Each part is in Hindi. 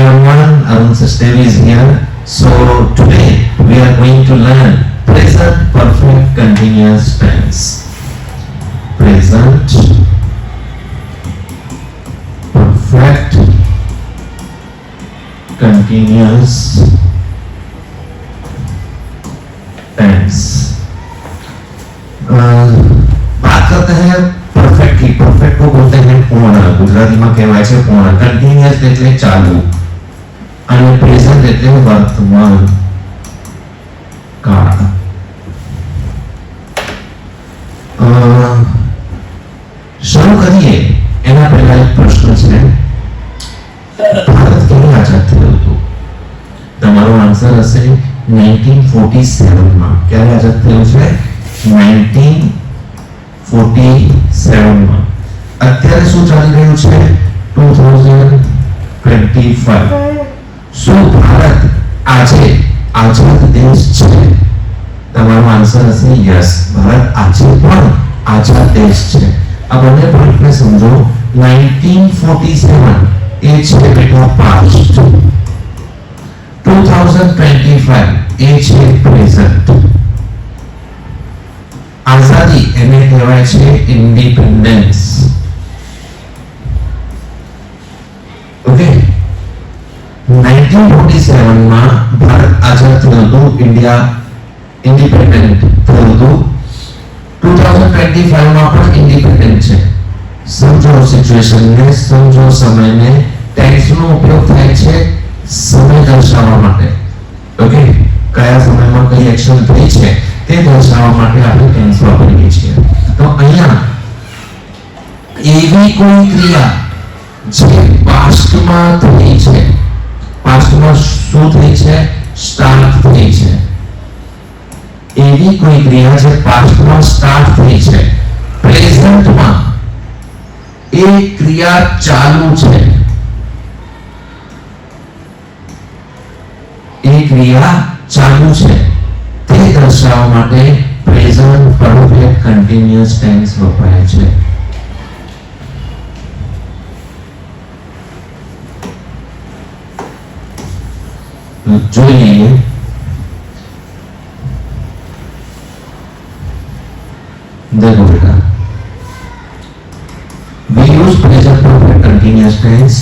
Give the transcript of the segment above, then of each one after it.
everyone, Arun Sastevi is here. So today we are going to learn present perfect continuous tense. Present perfect continuous tense. बात करते हैं परफेक्ट की। परफेक्ट को बोलते हैं पूर्ण, गुजराती में कहेवाय छे पूर्ण। कंटिन्यूअस એટલે ચાલુ અને પ્રેઝન્ટ એટલે વર્તમાન કાળ। શરૂ કરીએ એના પહેલા એક પ્રશ્ન છે, ભારત ક્યારે આઝાદ થયું હતું? તમારો આન્સર હશે 1947 માં। ક્યારે આઝાદ થયું છે? 1947 માં। અત્યારે શું ચાલી રહ્યું છે? 2025। શું ભારત આજે આઝાદ દેશ છે? તમારો આન્સર હશે યસ, ભારત આજે પણ આઝાદ દેશ છે। આ બંને પોઈન્ટને સમજો। 1947 એ છે બેટા પાસ્ટ, 2025 એ છે પ્રેઝન્ટ। આઝાદી એને કહેવાય છે ઇન્ડિપેન્ડન્સ। ઓકે, 1947 માં ભારત આઝાદ થયું હતું, ઇન્ડિયા ઇન્ડિપેન્ડન્ટ થયું હતું। 2025 માં પણ ઇન્ડિપેન્ડન્ટ છે। સમજો સિચ્યુએશનને, સમજો સમયને। ટેન્સનો ઉપયોગ થાય છે સમય દર્શાવવા માટે। ઓકે, કયા સમયમાં કઈ એક્શન થઈ છે તે દર્શાવવા માટે આપણે ટેન્સ વાપરીએ છીએ। તો અહીંયા એવી કોઈ ક્રિયા જે પાસ્ટમાં થઈ છે, પાસ્ટમાં શું થઈ છે? સ્ટાર્ટ થઈ છે। એવી કોઈ ક્રિયા જે પાસ્ટમાં સ્ટાર્ટ થઈ છે, પ્રેઝન્ટમાં એ ક્રિયા ચાલુ છે। એ ક્રિયા ચાલુ છે તે દર્શાવવા માટે પ્રેઝન્ટ પરફેક્ટ કન્ટિન્યુઅસ ટેન્સ વપરાય છે। જોઈએ देखो बेटा, we use present perfect continuous tense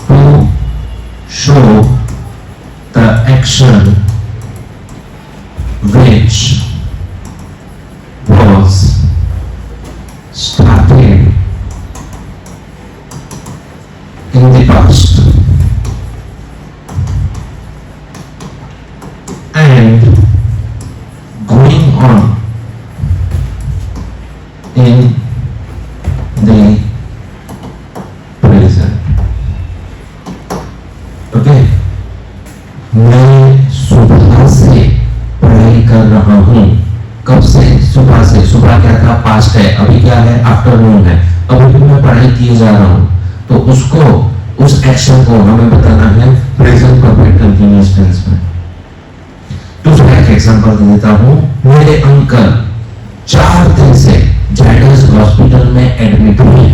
to show the action which was started in the past and going on in the present। Okay, मैं सुबह से पढ़ाई कर रहा हूँ। कब से? सुबह से। सुबह क्या था? पास्ट है। अभी क्या है? आफ्टरनून है। अभी भी मैं पढ़ाई किए जा रहा हूँ, तो उसको, उस एक्शन को हमें बताना है प्रेजेंट परफेक्ट कंटिन्यूअस टेंस में। दूसरा एक एग्जांपल देता हूँ। मेरे अंकल 4 दिन से जायडस हॉस्पिटल में एडमिट हुए।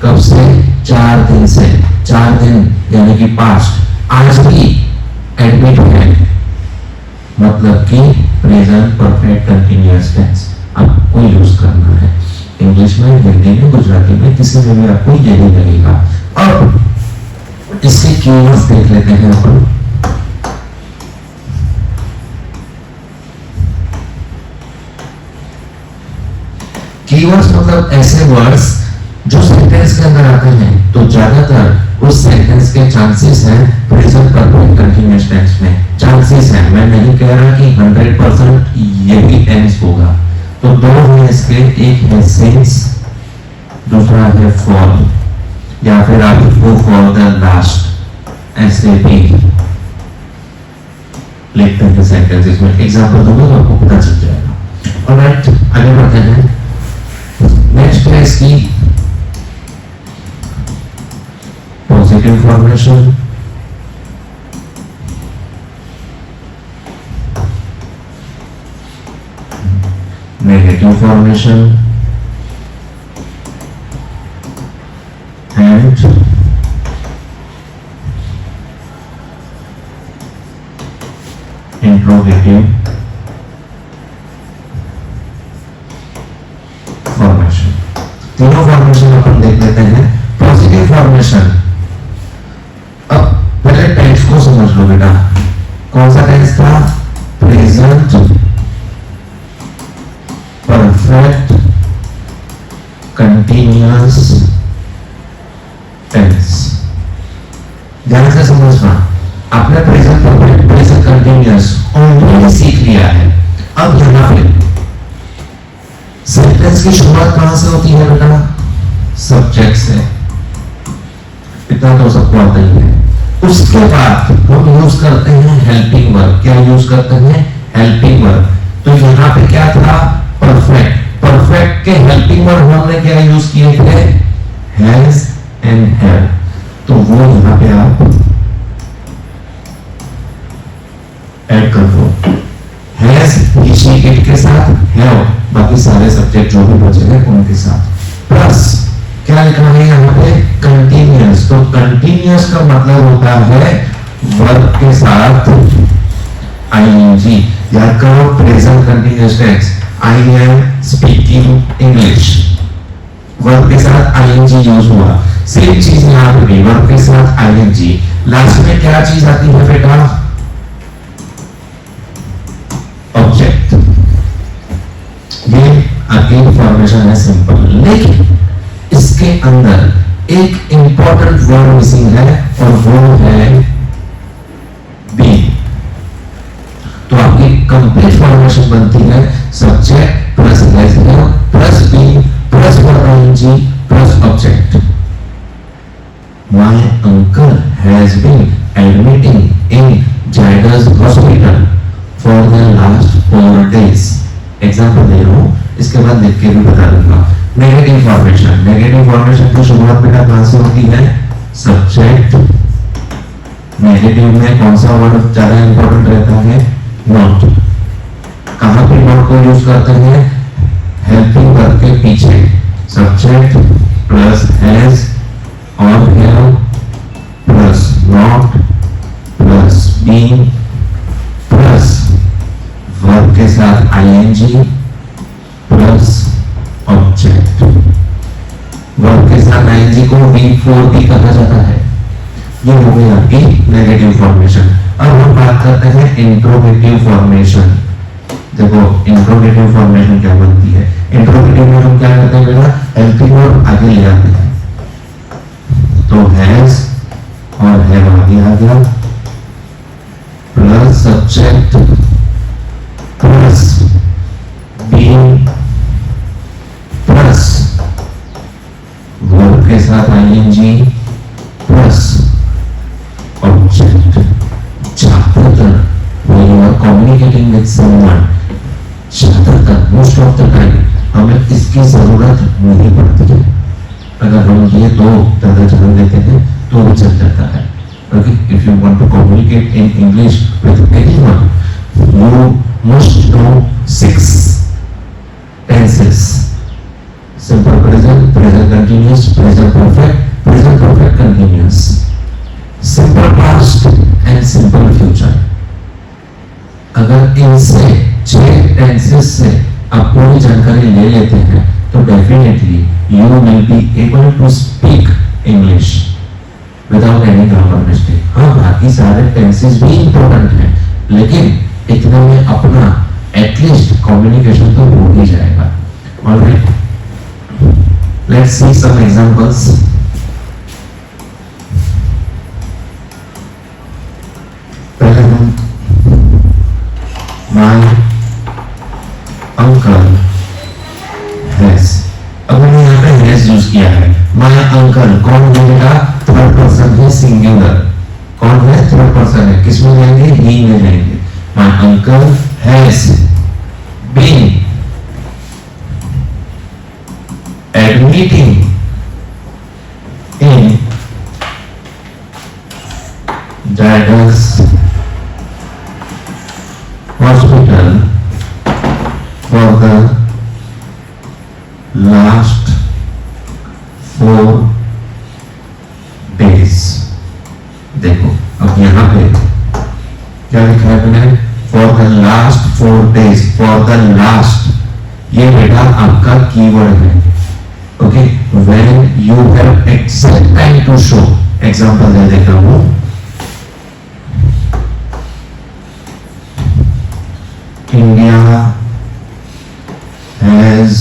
कब से? 4 दिन से। 4 दिन यानी कि पास्ट, आज भी एडमिट है, मतलब कि प्रेजेंट परफेक्ट कंटिन्यूअस टेंस आपको यूज करना है। इंग्लिश में, हिंदी में, गुजराती में, किसी में भी आपको यही लगेगा। अब इसके कीवर्ड्स देख लेते हैं अपन। कीवर्ड्स मतलब ऐसे वर्ड्स जो सेंटेंस के अंदर आते हैं, तो ज्यादातर उस सेंटेंस के चांसेस हैं प्रेजेंट परफेक्ट कंटिन्यूअस टेंस में। चांसेस हैं, मैं नहीं कह रहा कि 100% यही टेंस होगा। तो दो हैं इसके, एक है सिंस, दूसरा है फॉर, या फिर आप गो फॉर द लास्ट, ऐसे भी लिखते हैं सेंटेंसेस में। एग्जांपल दूंगा तो आपको पता चल जाएगा। ऑलराइट, आगे बढ़ते हैं। नेक्स्ट है इसकी positive formation, negative formation and negative formation. तीनों फॉर्मेशन अपन देख लेते हैं। पॉजिटिव फॉर्मेशन, अब पहले टेंस को समझ लो बेटा। कौन सा टेंस था? Present perfect continuous tense. ध्यान से समझना, आपने present perfect, present continuous already सीख लिया है। अब यहां पे सेंटेंस की शुरुआत कहां से होती है बेटा? सब्जेक्ट से। इतना तो सबको आता ही है। उसके बाद हम यूज करते हैं हेल्पिंग वर्ब। क्या यूज करते हैं? Helping verb. तो यहां पे क्या था? परफेक्ट। परफेक्ट के हेल्पिंग वर्ब हमने क्या यूज किए थे? Has and have. तो वो यहां पे आप ऐड कर दो। हैज ही शी इट के साथ, हैव बाकी सारे सब्जेक्ट जो भी बचे हैं उनके साथ, प्लस क्या लिखा है यहाँ पे? कंटिन्यूअस। तो कंटिन्यूअस का मतलब होता है वर्ब के साथ आईएनजी। याद करो, present continuous tense, I am speaking English, verb के साथ आईएनजी यूज हुआ। सेम चीज यहाँ पे भी, वर्ब के साथ आईएनजी। लास्ट में क्या चीज आती है बेटा? ऑब्जेक्ट। ये आपकी फॉर्मेशन है सिंपल, लेकिन इसके अंदर एक इंपॉर्टेंट वर्ड मिसिंग है और वो है बी। तो आपकी कंप्लीट फॉर्मेशन बनती है subject plus has have plus be plus verb ING plus object. My uncle has been admitting in Zydus hospital for the last 4 days। Example दे रहा हूं, इसके बाद लिख के भी बता दूंगा। नेगेटिव फॉर्मेशन, नेगेटिव फॉर्मेशन की शुरुआत बेटा कहां से होती है? सब्जेक्ट। नेगेटिव में कौन सा वर्ड ज्यादा इंपॉर्टेंट रहता है? नॉट। कहां पे नॉट को यूज करते हैं? हेल्पिंग वर्ब के पीछे। सब्जेक्ट प्लस हैज और have plus not plus being plus verb के साथ आईएनजी प्लस ऑब्जेक्ट। वर्ब के साथ आईएनजी को V4 भी कहा जाता है। ये हो गई आपकी नेगेटिव फॉर्मेशन। अब हम बात करते हैं इंट्रोगेटिव फॉर्मेशन। देखो इंट्रोगेटिव फॉर्मेशन क्या बनती है? इंट्रोगेटिव में हम क्या करते हैं बेटा? हेल्पिंग वर्ब आगे ले आते हैं। तो हैज और हैव आगे आ गया plus subject plus being plus verb के साथ आईएनजी प्लस ऑब्जेक्ट। ज्यादातर when you are communicating with someone, ज्यादातर मोस्ट ऑफ द टाइम हमें इसकी जरूरत नहीं पड़ती है। अगर हम ये दो ज्यादा जान लेते हैं तो वो चल जाता है। Okay, if you want to communicate in English with anyone, you must know 6 tenses: simple present, present continuous, present perfect continuous, simple past and simple future। अगर इनसे 6 tenses से आप पूरी जानकारी ले लेते हैं तो definitely you will be able to speak English without any grammar mistake। हाँ, बाकी सारे tenses भी important हैं, लेकिन इतना में अपना एटलीस्ट कम्युनिकेशन तो हो ही जाएगा। Alright, let's see some examples। पहले हम my uncle has, अब मैंने यहाँ पे has यूज किया है। my uncle कौन बोलेगा? थर्ड पर्सन है, सिंगुलर। कौन है? थर्ड पर्सन है। किसमें जाएंगे? ही में जाएंगे। My uncle has been admitting in Jaidus hospital for the last 4 days। देखो अब यहाँ पे क्या लिखा है मैंने? For the last days for the last, ये बेटा आपका कीवर्ड है. Okay, when you have exact time to show, example दे देता हूं. India has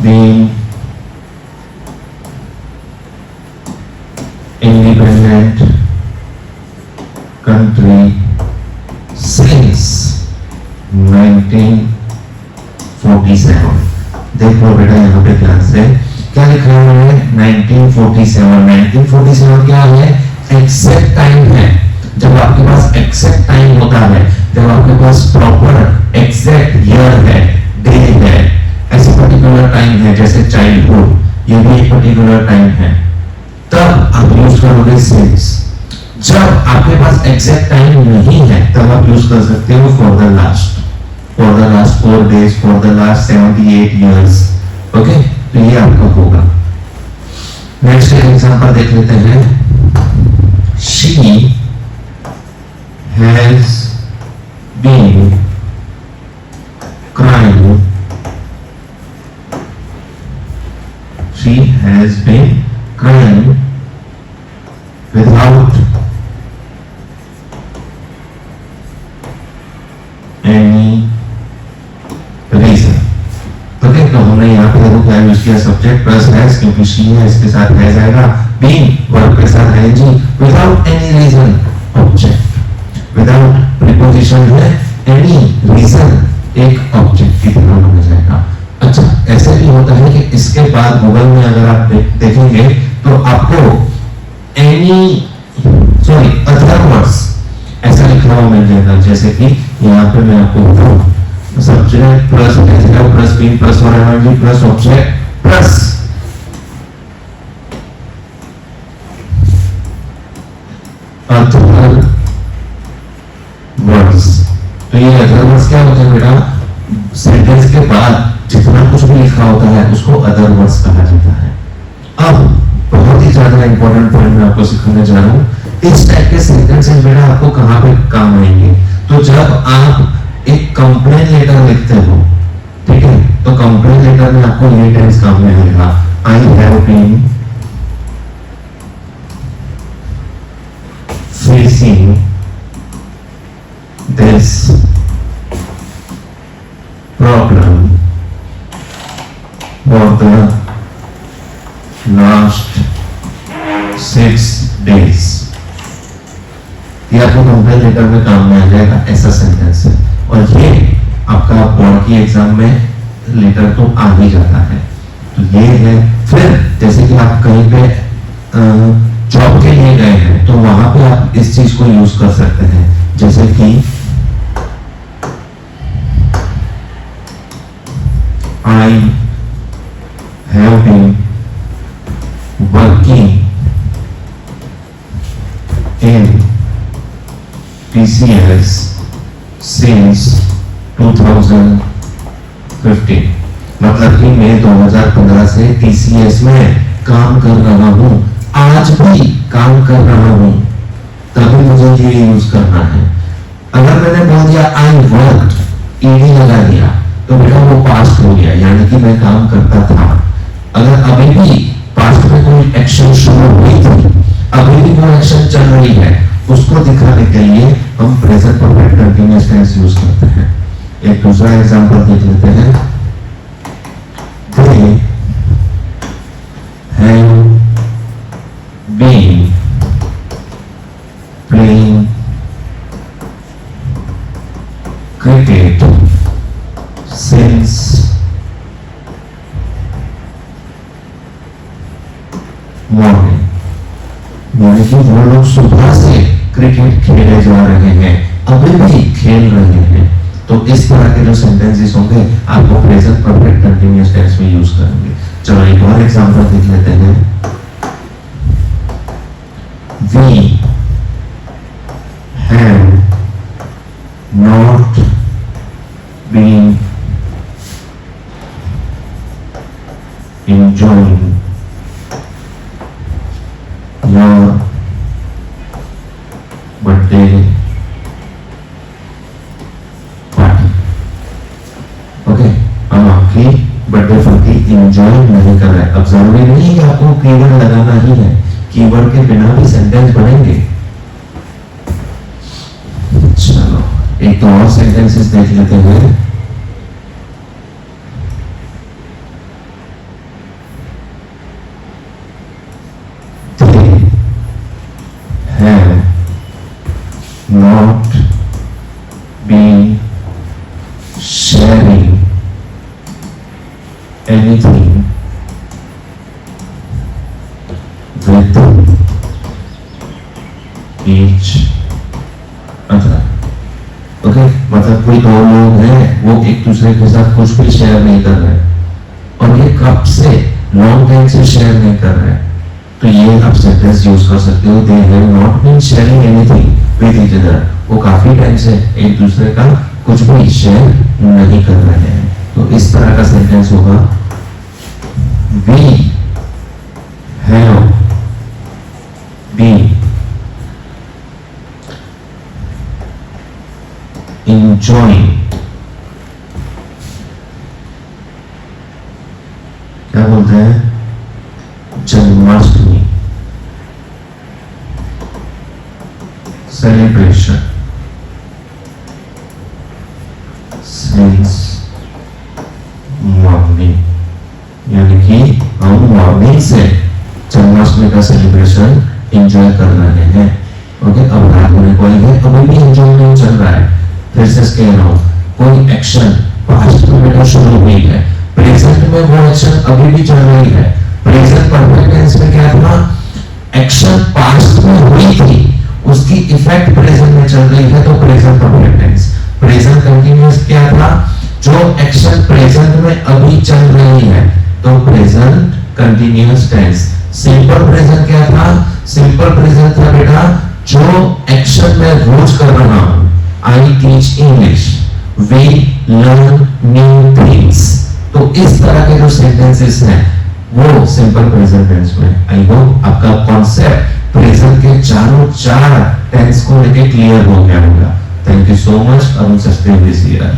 been independent country since 1947. देखो बेटा यहाँ पे ध्यान से क्या लिख रहा है. 1947. 1947 क्या है? एक्सैक्ट टाइम है. जब आपके पास एक्सैक्ट टाइम होता है, जब आपके पास प्रॉपर एक्सैक्ट ईयर है, डे है, ऐसे पर्टिकुलर टाइम है जैसे चाइल्डहुड, ये भी एक पर्टिकुलर टाइम है, तब आप यूज करोगे सिंस. जब आपके पास एग्जैक्ट टाइम नहीं है तब आप यूज कर सकते हो for the last 4 days, for the last 78 years. Okay, तो ये आपका होगा. नेक्स्ट एग्जांपल देख लेते हैं. She has been crying. She has been crying without any reason. Okay, तो हमने यहाँ पे देखो क्या यूज किया, सब्जेक्ट प्लस हैज, क्योंकि शी है इसके साथ हैज आएगा. बीन वर्ब के साथ ING. Without any reason object, without preposition है एनी रीजन एक ऑब्जेक्ट की तरह बन जाएगा. अच्छा, ऐसे भी होता है कि इसके बाद गूगल में अगर आप देखेंगे तो आपको अदर वर्ड्स ऐसा लिखा हुआ मिल जाएगा. जैसे कि यहाँ पे मैं आपको बताऊं, subject plus adjective plus been plus verb plus object plus other words. तो ये अदर वर्ड्स क्या होते हैं बेटा? सेंटेंस के बाद जितना कुछ भी लिखा होता है उसको अदर वर्ड्स कहा जाता है. अब बहुत ही ज्यादा इंपॉर्टेंट पॉइंट मैं आपको सिखाने जा रहा हूं. इस टाइप के सेंटेंसेस बेटा आपको कहां पे काम आएंगे? तो जब आप एक कंप्लेन लेटर लिखते हो, ठीक है, तो कंप्लेन लेटर में आपको ये टेंस काम में आएगा. I have been facing this problem for the last 6 days. ये आपको कंप्लेन लेटर में काम में आ जाएगा. ऐसा सेंटेंस है. और ये आपका बोर्ड की एग्जाम में लेटर तो आ ही जाता है. तो ये है. फिर जैसे कि आप कहीं पे जॉब के लिए गए हैं तो वहां पे आप इस चीज को यूज कर सकते हैं. जैसे कि I have been working in TCS since 2015. मतलब कि मैं 2015 से TCS में काम कर रहा हूं, आज भी काम कर रहा हूं, तभी मुझे ये यूज करना है. अगर मैंने बोल दिया आई वर्कड, ईडी लगा दिया, तो बेटा वो पास्ट हो गया, यानी कि मैं काम करता था. अगर अभी भी पास्ट में कोई एक्शन शुरू हुई थी, अभी भी वो एक्शन चल रही है, उसको दिखाने के लिए हम present perfect continuous tense use करते हैं. एक दूसरा एग्जांपल देख लेते हैं. They have been playing cricket since morning. यानी कि वो लोग सुबह से क्रिकेट खेले जा रहे हैं, अभी भी खेल रहे हैं. तो इस तरह के जो सेंटेंसेस होंगे आपको प्रेजेंट परफेक्ट कंटीन्यूअस टेंस में यूज करेंगे. चलो एक और एग्जांपल देख लेते हैं. We have not been enjoying your birthday party. Birthday party enjoy नहीं कर रहा है। अब जरूरी नहीं कि आपको कीवर्ड लगाना ही है, कीवर्ड के बिना भी सेंटेंस बनेंगे। चलो एक तो और सेंटेंसेस देख लेते हैं। Have not been sharing anything with each other. Okay, मतलब कोई दो लोग हैं वो एक दूसरे के साथ कुछ भी शेयर नहीं कर रहे, और ये कब से, लॉन्ग टाइम से शेयर नहीं कर रहे, तो ये आप सेंटेंस यूज कर सकते हो। They have not been sharing anything with each other, वो काफी टाइम से एक दूसरे का कुछ भी शेयर नहीं कर रहे हैं। तो इस तरह का सेंटेंस होगा, वी हैव बीन enjoying, क्या बोलते हैं, जन्माष्टमी सेलिब्रेशन सिंस मॉर्निंग, यानी कि हम मॉर्निंग से जन्माष्टमी का सेलिब्रेशन एंजॉय कर रहे हैं। ओके, अब रात होने को है, अभी भी एंजॉय नहीं चल रहा है। फिर से कह रहा हूं, कोई एक्शन पास्ट में बेटा शुरू हुई है, प्रेजेंट में वो एक्शन अभी भी चल रही है। प्रेजेंट परफेक्ट टेंस में क्या था, एक्शन पास्ट में हुई थी, उसकी इफेक्ट प्रेजेंट में चल रही है, तो present perfect tense. Present continuous क्या था, जो एक्शन प्रेजेंट में अभी चल रही है, तो present continuous tense. Simple present क्या था, सिंपल प्रेजेंट था बेटा जो एक्शन में रोज कर रहा हूं, I teach English, we learn new things। तो इस तरह के जो सेंटेंसेस हैं वो सिंपल प्रेजेंट टेंस में। आई होप आपका कॉन्सेप्ट प्रेजेंट के चारों चार टेंस को लेके क्लियर हो गया होगा। Thank you so much, Arun सस्ते दिस ईयर।